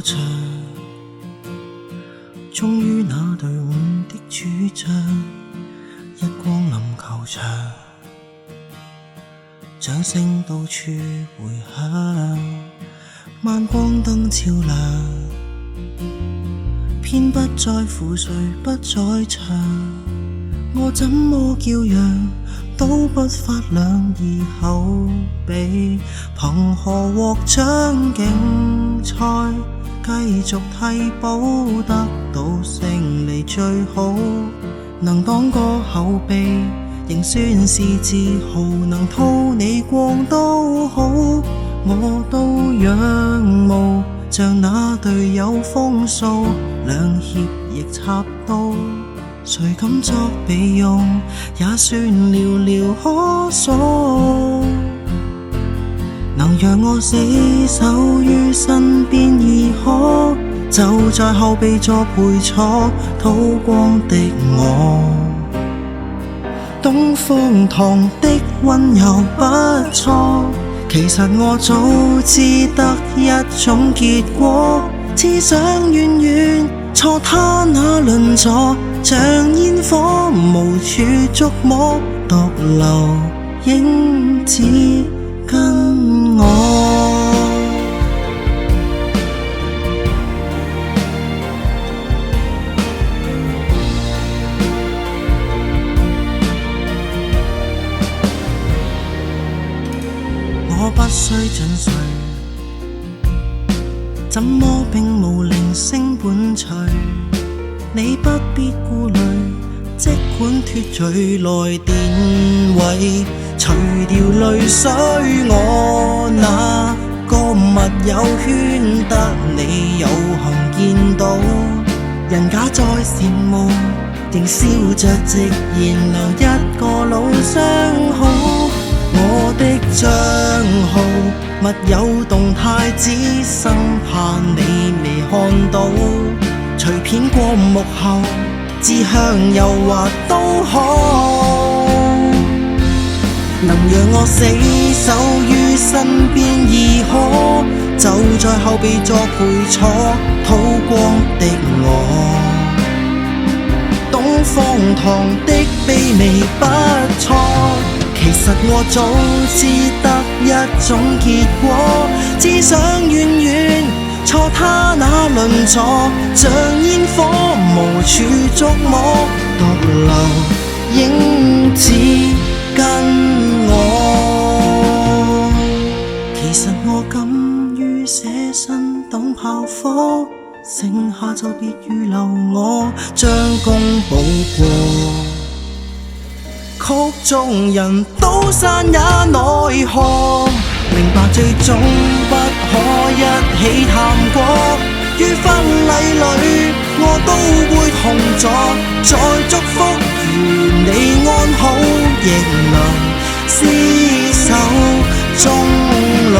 場，終於那隊伍的主將一光臨球場，掌聲到處迴響，晚光燈照亮，偏不在乎誰不在場，我怎麼叫嚷都不發亮，而後備憑何獲獎？競賽繼續替補，得到勝利最好，能當個後備仍算是自豪，能吐你光都好，我都仰慕像那隊有風騷，兩脅亦插刀，誰敢作備用，也算寥寥可數。能讓我死守於身邊已可，就在後備座陪坐，土光的我，懂荒唐的溫柔不錯。其實我早知得一種結果，只想遠遠錯他那鄰座，像煙火無處觸摸，獨留影子跟我。我不需盡瘁，怎麼並無鈴聲伴隨？你不必顧慮，即管脫罪來電位，除掉淚水。我那個密友圈得你有幸見到，人家在羨慕，仍笑着直言留一個老相好。我的帳號密友動態，只生怕你未看到，隨片過目後，志向又或都好，能讓我死守於身邊已可，就在後備座陪坐，土光的我，懂荒唐的卑微不錯。其實我早知得一種結果，只想遠遠錯他那鄰座，像煙火無處觸摸，獨留影子跟我。其實我敢於捨身等炮火，剩下就別預留我，將功補過。曲中人都散也奈何，明白最終不可一起談過，於婚禮裏我都會同坐，再祝福願你安好，亦能廝守終老，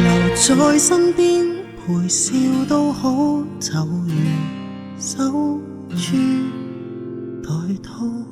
留在身邊陪笑都好，就如守株待兔。